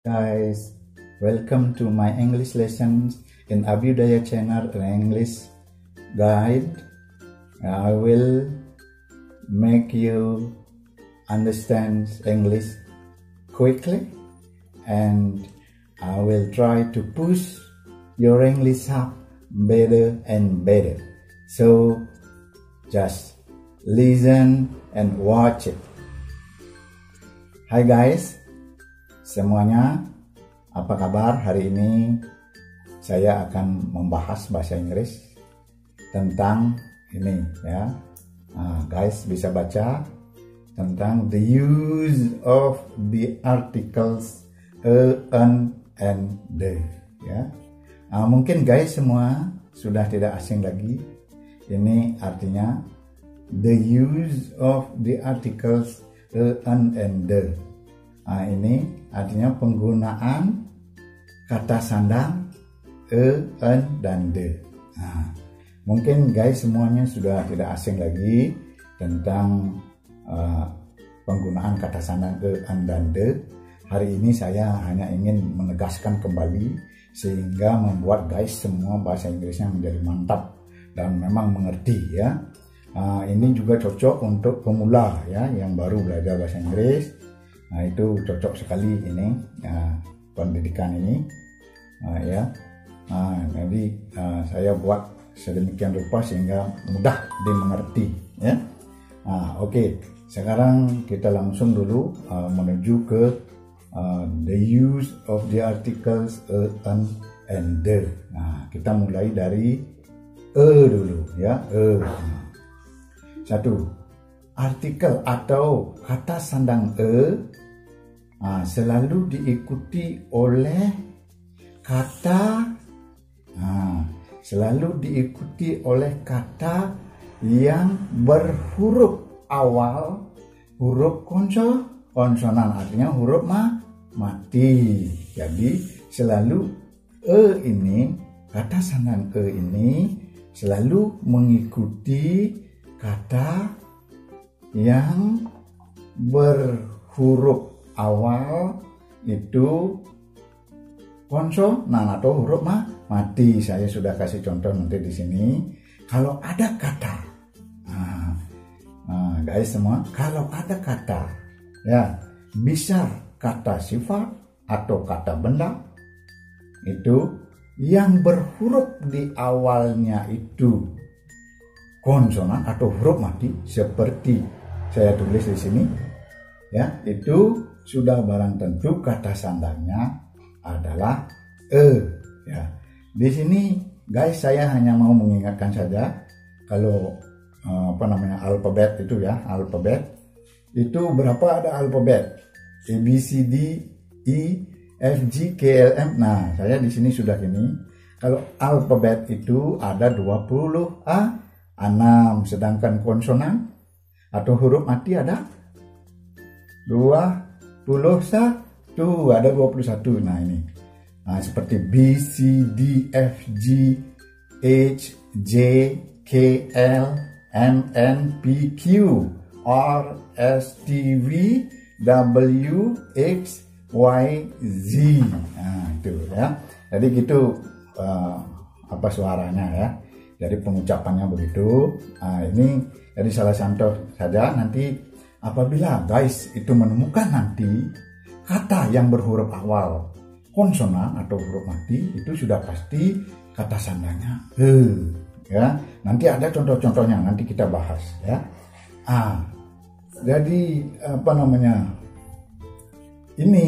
Guys, welcome to my English lessons in Abhyudaya channel English guide. I will make you understand English quickly and I will try to push your English up better and better. So just listen and watch it. Hai guys, semuanya, apa kabar? Hari ini saya akan membahas bahasa Inggris tentang ini ya. Guys bisa baca tentang the use of the articles an and the ya. Mungkin guys semua sudah tidak asing lagi. Ini artinya the use of the articles an and the. Ini artinya penggunaan kata sandang an dan the. Mungkin guys semuanya sudah tidak asing lagi tentang penggunaan kata sandang an dan the. Hari ini saya hanya ingin menegaskan kembali sehingga membuat guys semua bahasa Inggrisnya menjadi mantap dan memang mengerti ya. Ini juga cocok untuk pemula ya yang baru belajar bahasa Inggris. Itu cocok sekali ini pendidikan ini ya. Jadi saya buat sedemikian rupa sehingga mudah dimengerti ya. Oke. Sekarang kita langsung dulu menuju ke the use of the articles an and the. Kita mulai dari dulu ya. Satu, artikel atau kata sandang selalu diikuti oleh kata yang berhuruf awal huruf konsonan, artinya huruf mati. Jadi selalu ini, kata sandang ini selalu mengikuti kata yang berhuruf awal itu konsonan atau huruf mati. Saya sudah kasih contoh nanti di sini. Kalau ada kata, guys semua, kalau ada kata, ya bisa kata sifat atau kata benda itu yang berhuruf di awalnya itu konsonan atau huruf mati seperti saya tulis di sini ya, itu sudah barang tentu kata sandangnya adalah ya. Di sini guys saya hanya mau mengingatkan saja kalau alfabet itu ya, alfabet itu berapa ada alfabet A B C D E F G K L M. Nah, saya di sini sudah ini. Kalau alfabet itu ada 26, sedangkan konsonan atau huruf mati ada 21, ada 21. Nah, ini. Seperti B C D F G H J K L M N P Q R S T V W X Y Z. Itu ya. Jadi gitu suaranya ya. Jadi pengucapannya begitu. Ini jadi salah contoh saja. Nanti apabila guys itu menemukan nanti kata yang berhuruf awal konsonan atau huruf mati, itu sudah pasti kata sandangnya ya. Nanti ada contoh-contohnya, nanti kita bahas ya. Jadi ini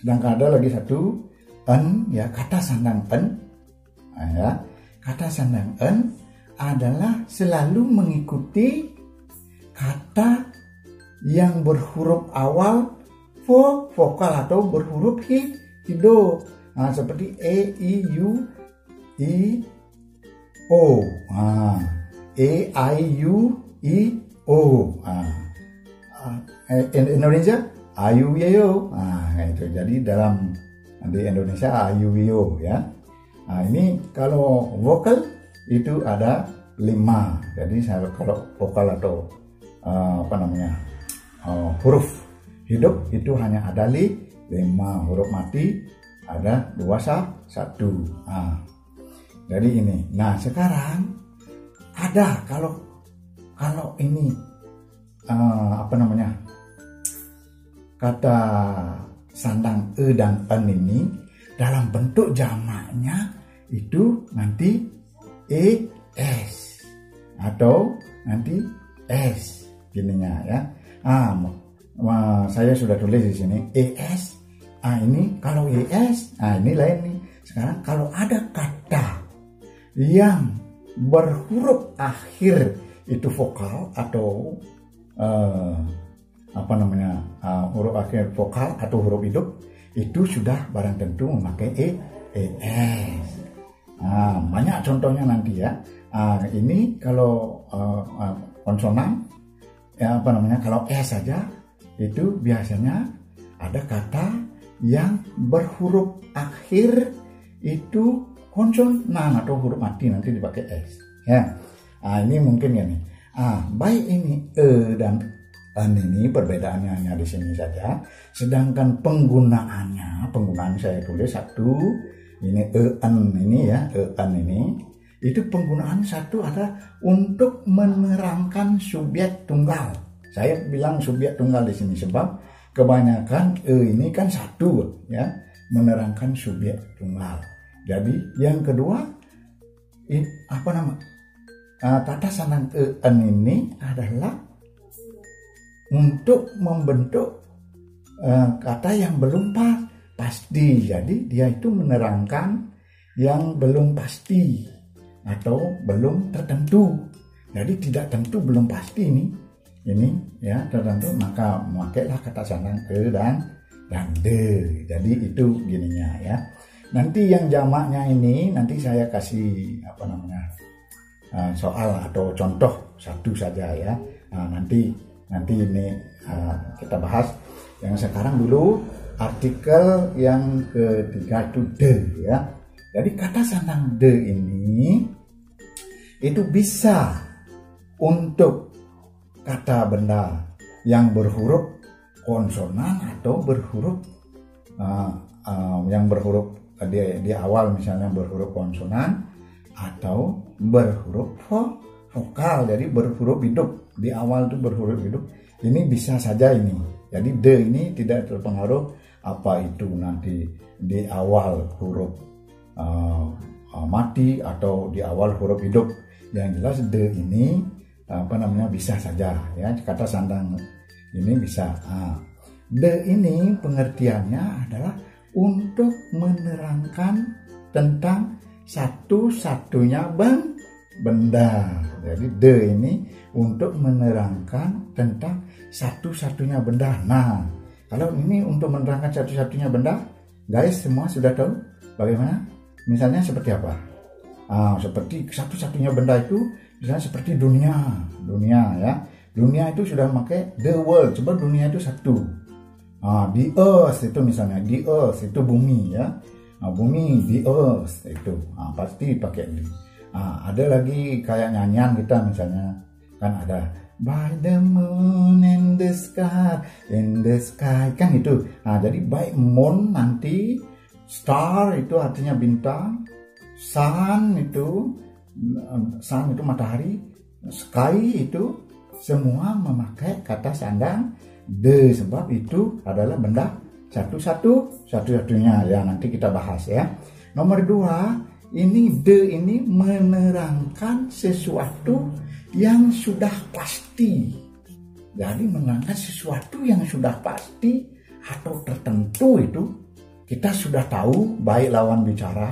sedangkan ada lagi satu an ya, kata sandang an ya. Kata sandang an adalah selalu mengikuti kata yang berhuruf awal vokal atau berhuruf hidup. Seperti E, I, U, I, O. E, I, U, I, O. Indonesia ayu yo. Itu jadi di Indonesia ayu yo ya. Ini kalau vokal itu ada 5. Jadi kalau vokal atau huruf hidup itu hanya ada 5, huruf mati ada 21. Nah, jadi ini. Nah sekarang ada kalau ini kata sandang e dan en ini dalam bentuk jamaknya itu nanti es atau nanti es gininya ya. Saya sudah tulis di sini es. Ini kalau es, ini lain nih. Sekarang kalau ada kata yang berhuruf akhir itu vokal atau huruf akhir vokal atau huruf hidup, itu sudah barang tentu memakai es. Banyak contohnya nanti ya. Ini kalau konsonan kalau es saja itu biasanya ada kata yang berhuruf akhir itu konsonan atau huruf mati, nanti dipakai s ya. Ini mungkin ya nih. Baik ini e dan en ini perbedaannya hanya di sini saja, sedangkan penggunaan saya tulis satu ini en ini ya, en ini itu penggunaan satu ada untuk menerangkan subjek tunggal. Saya bilang subjek tunggal di sini sebab kebanyakan ini kan satu ya, menerangkan subjek tunggal. Jadi yang kedua kata sandang en ini adalah untuk membentuk kata yang belum pasti. Jadi dia itu menerangkan yang belum pasti atau belum tertentu. Jadi tidak tentu, belum pasti ini ya tertentu, maka memakailah kata sandang e dan de. Jadi itu gininya ya. Nanti yang jamaknya ini nanti saya kasih soal atau contoh satu saja ya. Nanti ini kita bahas. Yang sekarang dulu artikel yang ketiga itu de ya. Jadi kata sandang de ini itu bisa untuk kata benda yang berhuruf konsonan atau berhuruf yang berhuruf di awal, misalnya berhuruf konsonan atau berhuruf vokal, jadi berhuruf hidup di awal itu berhuruf hidup. Ini bisa saja ini. Jadi de ini tidak terpengaruh apa itu nanti di awal huruf mati atau di awal huruf hidup. Yang jelas de ini bisa saja ya, kata sandang ini bisa. De ini pengertiannya adalah untuk menerangkan tentang satu-satunya benda. Jadi de ini untuk menerangkan tentang satu-satunya benda. Nah, kalau ini untuk menerangkan satu-satunya benda, guys semua sudah tahu bagaimana? Misalnya seperti apa? Seperti satu-satunya benda itu misalnya seperti dunia ya. Dunia itu sudah pakai the world, sebab dunia itu satu. The earth itu misalnya, the earth itu bumi ya. Bumi, the earth itu pasti pakai the. Ada lagi kayak nyanyian kita misalnya kan ada by the moon in the sky kan itu. Jadi by moon nanti, star itu artinya bintang, sun itu matahari, sky itu semua memakai kata sandang de, sebab itu adalah benda satu-satunya ya. Nanti kita bahas ya. Nomor 2, ini de ini menerangkan sesuatu yang sudah pasti. Jadi menerangkan sesuatu yang sudah pasti atau tertentu itu kita sudah tahu, baik lawan bicara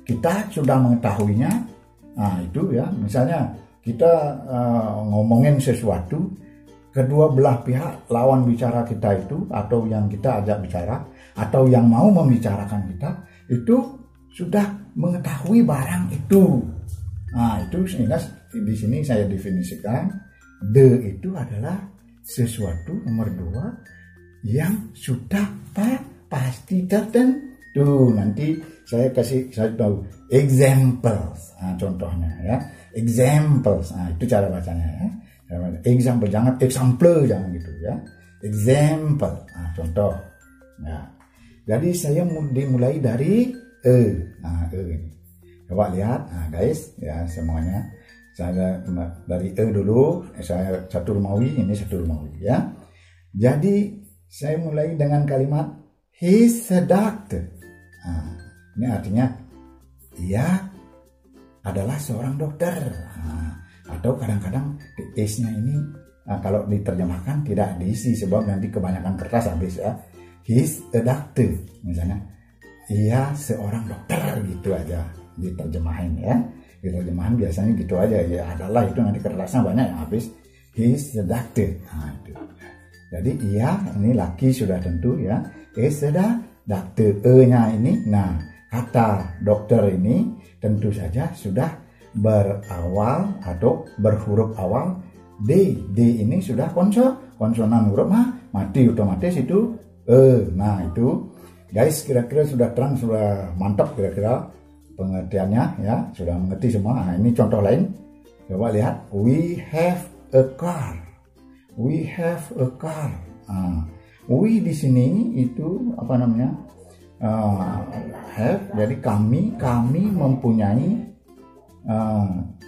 kita sudah mengetahuinya. Itu ya, misalnya kita ngomongin sesuatu, kedua belah pihak lawan bicara kita itu atau yang kita ajak bicara atau yang mau membicarakan kita itu sudah mengetahui barang itu. Itu sehingga di sini saya definisikan de itu adalah sesuatu nomor 2 yang sudah pasti tertentu. Nanti saya tahu examples, contohnya ya, examples. Itu cara bacanya ya. Example, jangan example, jangan gitu ya. Example, contoh. Nah, jadi saya dimulai dari E. Coba lihat, guys, ya semuanya. Saya dari E dulu, saya satu Romawi, ini satu Romawi, ya. Jadi saya mulai dengan kalimat he's a doctor. Ini artinya dia adalah seorang dokter. Atau kadang-kadang S-nya ini kalau diterjemahkan tidak diisi sebab nanti kebanyakan kertas habis, ya. He's a doctor, misalnya ia seorang dokter, gitu aja diterjemahin, ya. Diterjemahan biasanya gitu aja, ya adalah itu nanti kertasnya banyak yang habis. He's a doctor. Itu. Jadi ia ini laki sudah tentu, ya. Sudah doctor, E-nya ini. Nah, kata dokter ini tentu saja sudah berawal atau berhuruf awal D. D ini sudah konsonan huruf mati, otomatis itu Nah, itu guys kira-kira sudah terang, sudah mantap kira-kira pengertiannya, ya. Sudah mengerti semua. Nah, ini contoh lain. Coba lihat. We have a car. We have a car. We di sini itu apa namanya? Have. Jadi kami mempunyai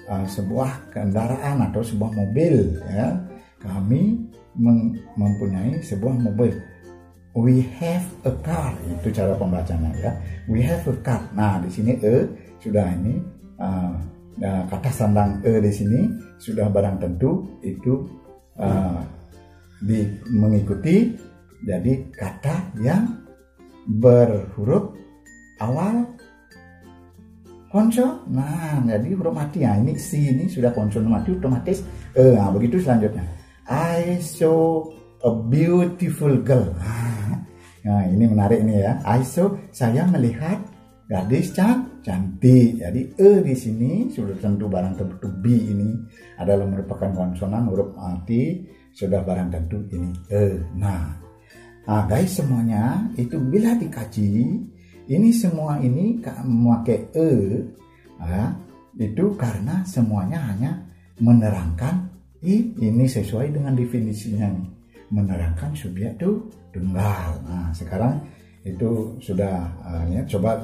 sebuah kendaraan atau sebuah mobil, ya. Kami mempunyai sebuah mobil. We have a car, itu cara pembacanya, ya. We have a car. Nah, di sini sudah ini kata sandang di sini sudah barang tentu itu mengikuti jadi kata yang berhuruf awal konsonan. Nah, jadi huruf mati. Nah, ini si ini sudah konsonan mati otomatis Nah, begitu selanjutnya. I saw a beautiful girl. Nah, ini menarik ini, ya. I saw, saya melihat gadis cantik. Jadi di sini sudah tentu barang tentu. B ini adalah merupakan konsonan huruf mati, sudah barang tentu ini Nah, guys semuanya itu bila dikaji ini semua ini memakai itu karena semuanya hanya menerangkan ini sesuai dengan definisinya nih, menerangkan subjek tunggal. Nah, sekarang itu sudah ya, coba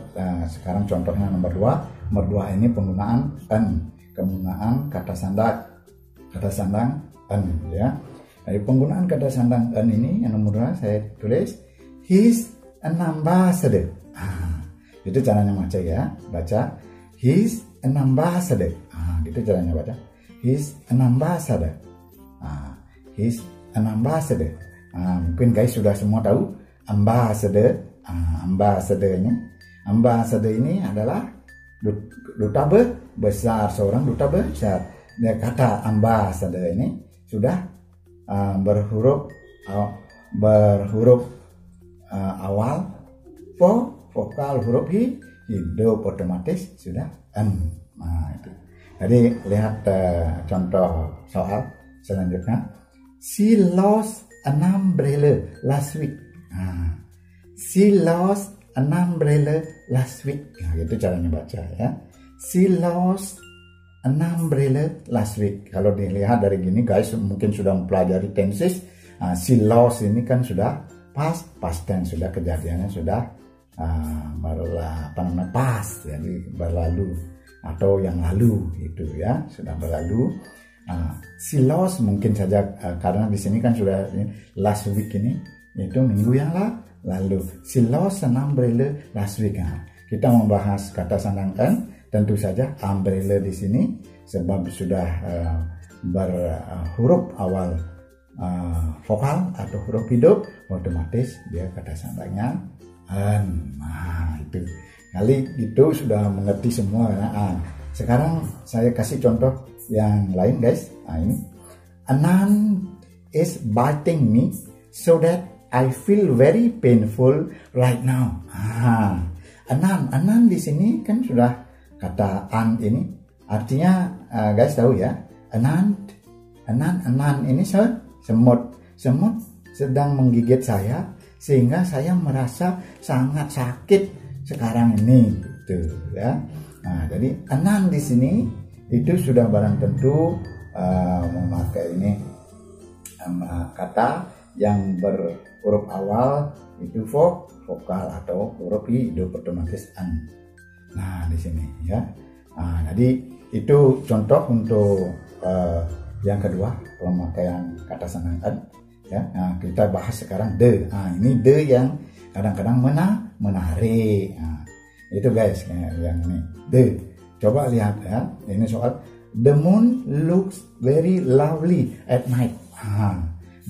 sekarang contohnya nomor 2. Nomor 2 ini penggunaan penggunaan kata sandang ya. Dari penggunaan kata sandang ini yang nomor 2 saya tulis he's an ambassador. Itu caranya baca, ya. Baca he's an ambassador. Gitu caranya baca. He's an ambassador. He's an ambassador. Mungkin guys sudah semua tahu ambassador. Ambassador ini adalah duta besar, seorang duta besar. Ya, kata ambassador ini sudah berhuruf awal vokal huruf hidup, otomatis sudah Nah, itu. Jadi lihat contoh soal selanjutnya. She lost an umbrella last week. She lost an umbrella last week. Nah, itu caranya baca, ya. She lost an umbrella last week. Kalau dilihat dari gini guys, mungkin sudah mempelajari tenses. She lost ini kan sudah past tense, sudah kejadiannya sudah past, jadi berlalu atau yang lalu itu, ya, sudah berlalu. She lost mungkin saja karena di sini kan sudah last week ini itu minggu yang lalu. She lost an umbrella last week. Kita membahas kata sandang tentu saja umbrella di sini sebab sudah berhuruf awal vokal atau huruf hidup, otomatis dia kata sandangnya Nah, itu kali itu sudah mengerti semua. Sekarang saya kasih contoh yang lain guys. Ini Anan is biting me so that I feel very painful right now. Anan di sini kan sudah kata ini artinya guys tahu, ya. Anan ini semut sedang menggigit saya sehingga saya merasa sangat sakit sekarang ini, gitu, ya. Nah, jadi anan di sini itu sudah barang tentu memakai ini kata yang berhuruf awal itu vokal atau huruf I hidup otomatis an. Nah di sini ya. Nah, jadi itu contoh untuk yang kedua pemakaian kata sanangan ya. Nah, kita bahas sekarang the. Nah, ini the yang kadang-kadang menarik. Nah, itu guys yang ini the. Coba lihat ya. Ini soal the moon looks very lovely at night.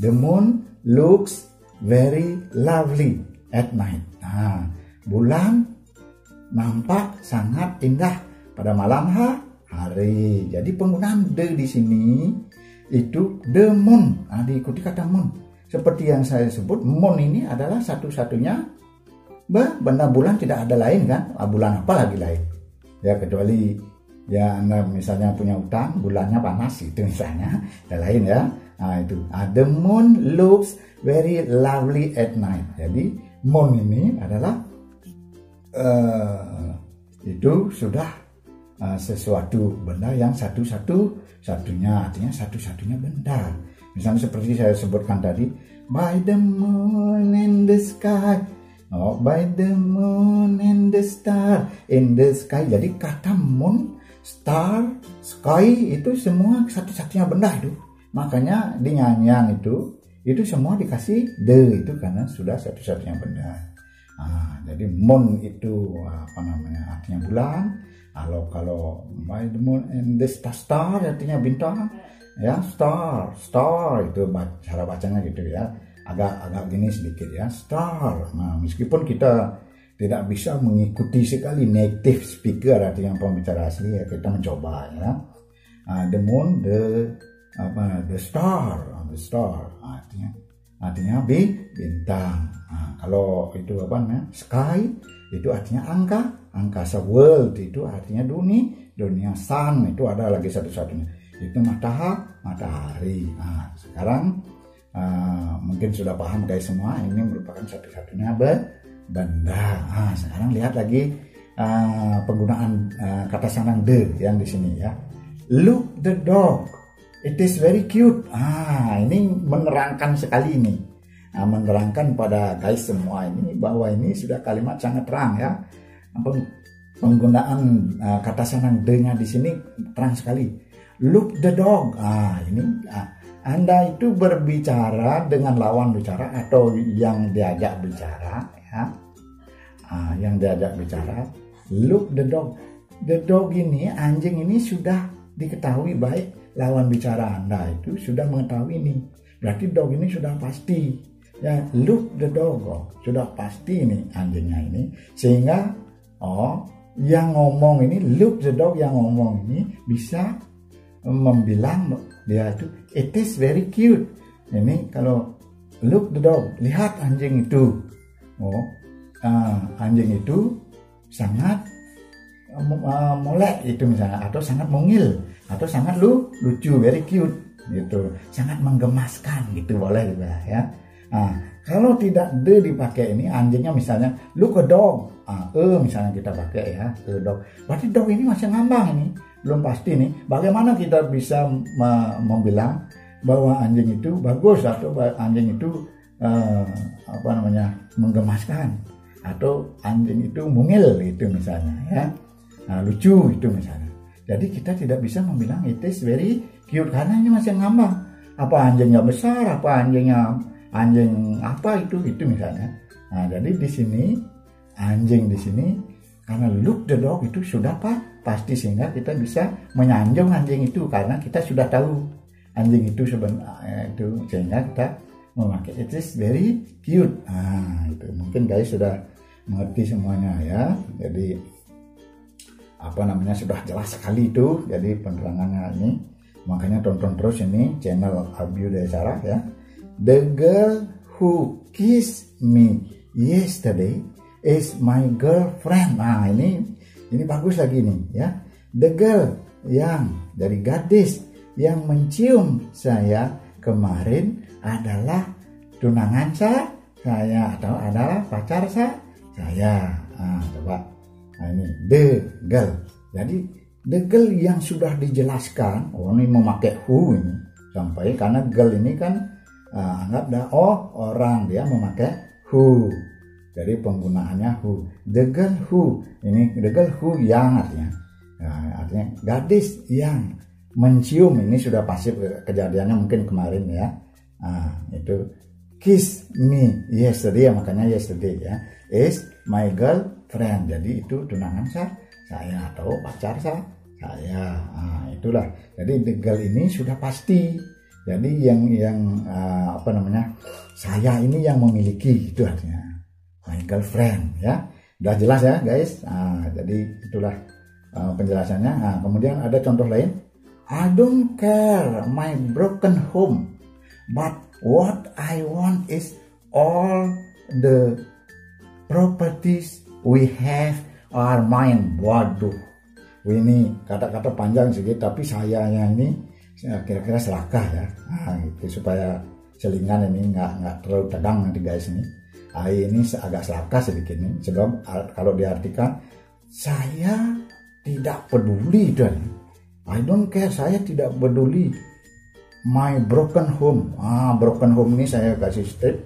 The moon looks very lovely at night. Bulan nampak sangat indah pada malam hari. Jadi penggunaan the di sini itu the moon. Diikuti kata moon. Seperti yang saya sebut, moon ini adalah satu-satunya benda bulan, tidak ada lain kan? Bulan apa lagi lain? Ya kecuali ya Anda misalnya punya utang, bulannya panas itu misalnya, ada lain ya. Nah itu the moon looks very lovely at night. Jadi moon ini adalah itu sudah sesuatu benda yang satu-satunya, artinya satu-satunya benda. Misalnya seperti saya sebutkan tadi, by the moon in the sky, by the moon and the star in the sky. Jadi kata moon, star, sky itu semua satu-satunya benda itu. Makanya di nyanyian itu semua dikasih the itu karena sudah satu-satunya benda. Jadi moon itu apa namanya, artinya bulan. Kalau by the moon and the star artinya bintang ya, star itu cara bacanya gitu ya, agak gini sedikit ya, star. Nah meskipun kita tidak bisa mengikuti sekali native speaker artinya pembicara asli ya, kita mencoba ya. The moon, the star artinya bintang. Kalau itu apa namanya, sky itu artinya angkasa, world itu artinya dunia, sun itu ada lagi satu-satunya itu matahari. Sekarang mungkin sudah paham guys semua, ini merupakan satu-satunya benda. Sekarang lihat lagi penggunaan kata sanang the yang di sini ya. Look the dog, it is very cute. Ini menerangkan sekali ini. Menerangkan pada guys semua ini bahwa ini sudah kalimat sangat terang ya. Penggunaan kata sanang the-nya di sini terang sekali. Look the dog. Ini Anda itu berbicara dengan lawan bicara atau yang diajak bicara ya. Yang diajak bicara. Look the dog. The dog ini, anjing ini sudah diketahui baik lawan bicara Anda itu sudah mengetahui ini. Berarti dog ini sudah pasti. Ya, look the dog, sudah pasti ini anjingnya ini, sehingga yang ngomong ini, look the dog yang ngomong ini bisa membilang dia itu it is very cute. Ini kalau look the dog, lihat anjing itu, anjing itu sangat molek itu misalnya, atau sangat mungil, atau sangat lucu, very cute gitu, sangat menggemaskan gitu, boleh juga ya. Kalau tidak the dipakai ini, anjingnya misalnya look a dog, misalnya kita pakai ya, a dog, berarti dog ini masih ngambang, ini belum pasti nih. Bagaimana kita bisa membilang bahwa anjing itu bagus atau anjing itu menggemaskan, atau anjing itu mungil itu misalnya ya, lucu itu misalnya. Jadi kita tidak bisa membilang it is very cute karena ini masih ngambang. Apa anjingnya besar, apa anjing apa itu misalnya. Jadi di sini anjing di sini karena look the dog itu sudah pasti, sehingga kita bisa menyanjung anjing itu karena kita sudah tahu anjing itu sebenarnya itu, sehingga kita memakai it is very cute. Itu mungkin guys sudah mengerti semuanya ya. Jadi sudah jelas sekali itu. Jadi penerangannya ini, makanya tonton terus ini channel Abiyuda Cara ya. The girl who kissed me yesterday is my girlfriend. Ini bagus lagi nih ya. The girl yang dari gadis yang mencium saya kemarin adalah tunangan saya atau adalah pacar saya. Coba. Ini the girl. Jadi the girl yang sudah dijelaskan. Ini memakai who ini sampai, karena girl ini kan anggap dah orang, dia memakai who. Jadi penggunaannya who. The girl who, ini the girl who yang artinya gadis yang mencium, ini sudah pasif, kejadiannya mungkin kemarin ya. Itu kiss me yesterday, makanya yesterday ya, is my girlfriend. Jadi itu tunangan saya atau pacar saya. Itulah. Jadi the girl ini sudah pasti. Jadi yang saya ini yang memiliki, itu artinya my girlfriend ya. Udah jelas ya guys. Jadi itulah penjelasannya. Kemudian ada contoh lain. I don't care my broken home, but what I want is all the properties we have are mine. Waduh, ini kata-kata panjang sedikit, tapi sayanya ini kira-kira serakah ya. Itu supaya selingan ini nggak terlalu tegang nanti guys ini. Ini agak serakah sedikit nih, sebab kalau diartikan saya tidak peduli dan I don't care, saya tidak peduli my broken home. Broken home ini saya kasih straight,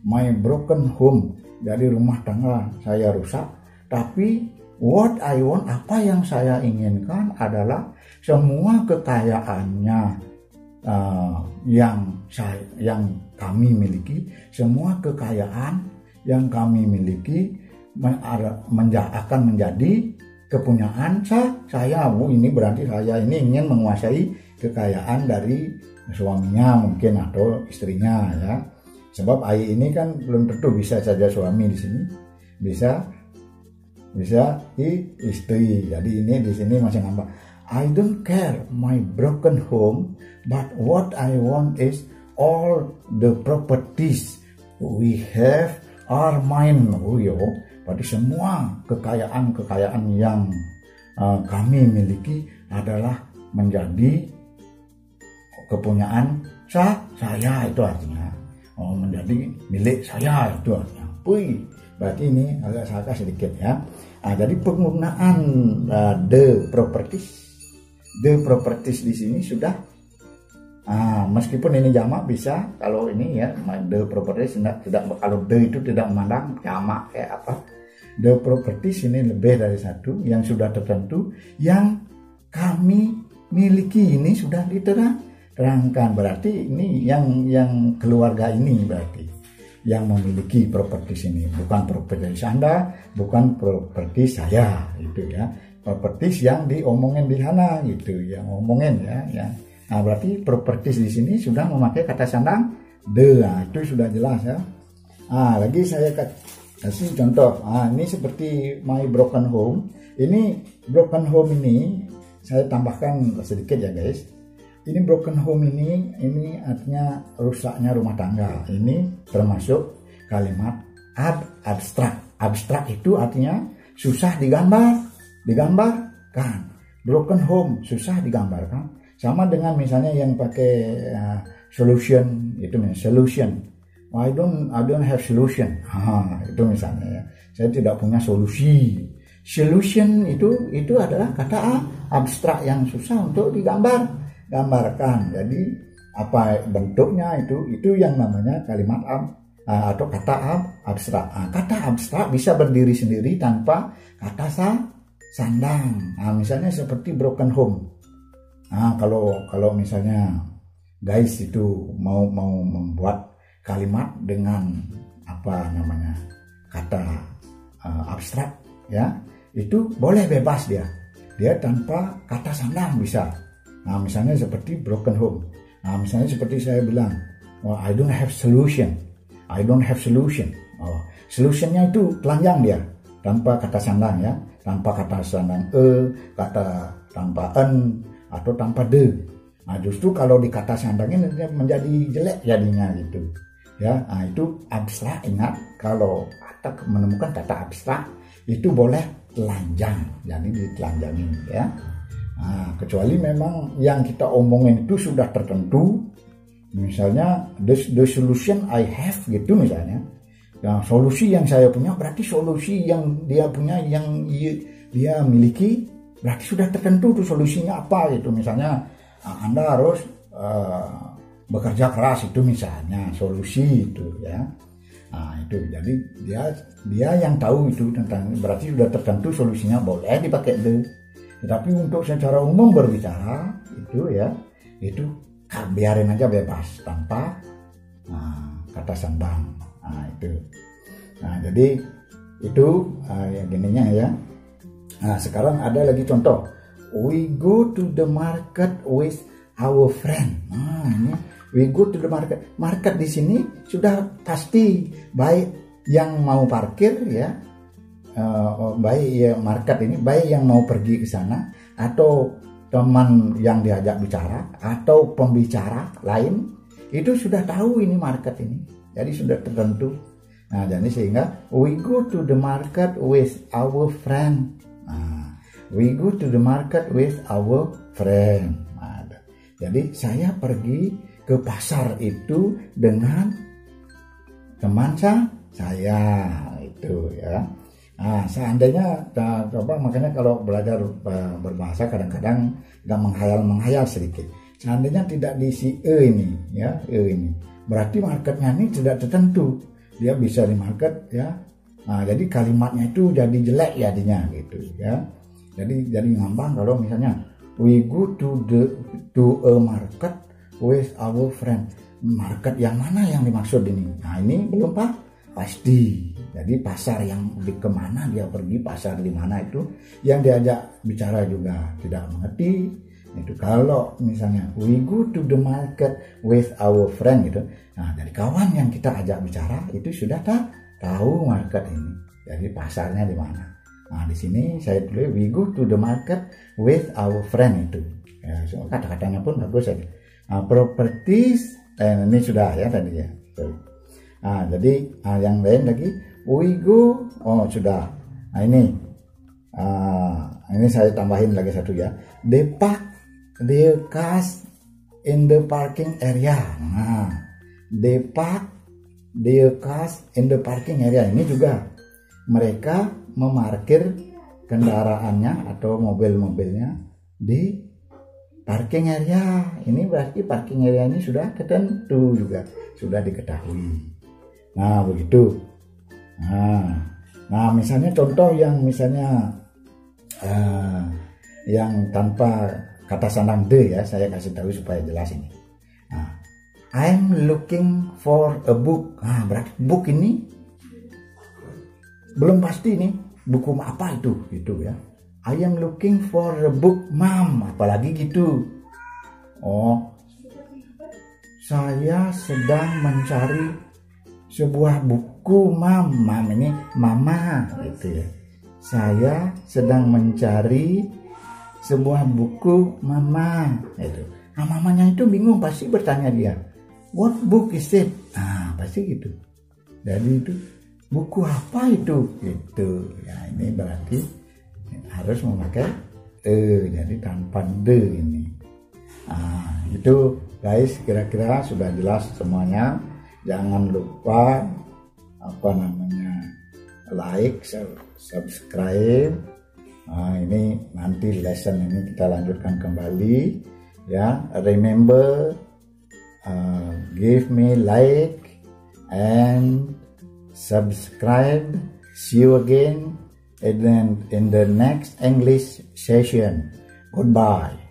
my broken home, dari rumah tangga saya rusak. Tapi what I want, apa yang saya inginkan adalah semua kekayaannya yang kami miliki, semua kekayaan yang kami miliki akan menjadi kepunyaan saya. Ini berarti saya ini ingin menguasai kekayaan dari suaminya mungkin atau istrinya ya. Sebab AI ini kan belum tentu bisa saja suami di sini, bisa istri. Jadi ini di sini masih ngambang. I don't care my broken home, but what I want is all the properties we have are mine. Berarti semua kekayaan yang kami miliki adalah menjadi kepunyaan saya, itu artinya menjadi milik saya, itu artinya. Berarti ini agak salah sedikit ya. Jadi penggunaan the properties di sini sudah meskipun ini jamak bisa, kalau ini ya the properties tidak, kalau the itu tidak memandang jamak kayak apa. The properties ini lebih dari satu yang sudah tertentu, yang kami miliki ini sudah diterangkan. Berarti ini yang keluarga ini berarti yang memiliki properties ini, bukan properties Anda, bukan properties saya, itu ya. Properties yang diomongin di sana gitu, yang ngomongin ya. Nah, berarti properties di sini sudah memakai kata sandang the. Itu sudah jelas ya. Lagi saya kasih contoh. Ini seperti my broken home. Ini broken home ini saya tambahkan sedikit ya guys. Ini broken home ini artinya rusaknya rumah tangga. Ini termasuk kalimat abstrak. Abstrak itu artinya susah digambarkan. Broken home susah digambarkan. Sama dengan misalnya yang pakai solution, itu solution. I don't have solution. Itu misalnya ya. Saya tidak punya solusi. Solution itu adalah kata abstrak yang susah untuk gambarkan. Jadi apa bentuknya itu yang namanya kalimat atau kata abstrak. Kata abstrak bisa berdiri sendiri tanpa kata sandang. Misalnya seperti broken home. Kalau misalnya guys itu mau membuat kalimat dengan kata abstrak ya, itu boleh bebas dia tanpa kata sandang bisa. Misalnya seperti broken home. Misalnya seperti saya bilang, I don't have solution. Solutionnya itu telanjang dia, tanpa kata sandang ya, tanpa kata sandang kata tanpa atau tanpa the. Justru kalau di kata sandangnya menjadi jelek jadinya gitu ya. Itu abstrak. Ingat, kalau menemukan kata abstrak itu boleh telanjang, jadi ditelanjangin ya. Kecuali memang yang kita omongin itu sudah tertentu, misalnya the solution I have gitu misalnya. Solusi yang saya punya berarti solusi yang dia punya, yang dia miliki berarti sudah tertentu tuh solusinya apa gitu. Misalnya Anda harus bekerja keras itu misalnya solusi itu ya. Nah itu jadi dia yang tahu itu tentang, berarti sudah tertentu solusinya boleh dipakai the. Tetapi untuk secara umum berbicara itu ya, itu biarin aja bebas tanpa kata sambang. Nah itu. Nah jadi itu ya gininya ya. Nah sekarang ada lagi contoh. We go to the market with our friend. Nah ini we go to the market. Market di sini sudah pasti baik yang mau parkir ya, baik ya market ini baik yang mau pergi ke sana atau teman yang diajak bicara atau pembicara lain itu sudah tahu ini market ini. Jadi sudah tertentu. Nah, jadi sehingga we go to the market with our friend. Nah, we go to the market with our friend. Nah, jadi saya pergi ke pasar itu dengan teman saya itu ya. Nah, seandainya coba makanya kalau belajar berbahasa kadang-kadang kita menghayal sedikit. Seandainya tidak diisi ini ya, ini berarti marketnya ini tidak tertentu. Dia bisa di market ya. Nah, jadi kalimatnya itu jadi jelek jadinya gitu ya. Jadi ngambang kalau misalnya we go to a market with our friend. Market yang mana yang dimaksud ini? Nah, ini belum pasti. Jadi pasar yang kemana dia pergi, pasar di mana itu yang diajak bicara juga tidak mengerti. Itu kalau misalnya we go to the market with our friend gitu. Nah, dari kawan yang kita ajak bicara itu sudah tahu market ini. Jadi pasarnya di mana. Nah, di sini saya tulis we go to the market with our friend itu. Ya, kata-katanya pun bagus saja. Nah, properties ini sudah ya tadi ya. Nah, jadi yang lain lagi we go sudah. Nah, ini saya tambahin lagi satu ya. They park their cars in the parking area. Nah, they park their cars in the parking area. Ini juga mereka memarkir kendaraannya atau mobil-mobilnya di parking area. Ini berarti parking area ini sudah tertentu juga, sudah diketahui. Nah, begitu. Nah, misalnya contoh yang misalnya yang tanpa kata sandang the ya, saya kasih tahu supaya jelas ini. Nah, I'm looking for a book. Nah, berarti book ini belum pasti nih buku apa itu gitu ya. I am looking for a book, mom. Apalagi gitu. Saya sedang mencari sebuah buku, mam. Mam ini mama gitu ya. Saya sedang mencari sebuah buku, mama itu. Nah, mamanya itu bingung, pasti bertanya dia, what book is it? Nah, pasti gitu. Jadi itu buku apa itu gitu ya. Ini berarti harus memakai jadi tanpa the ini. Nah, itu guys, kira-kira sudah jelas semuanya. Jangan lupa like, subscribe. Nah, ini nanti lesson ini kita lanjutkan kembali ya. Remember, give me like and subscribe. See you again in the next English session. Goodbye.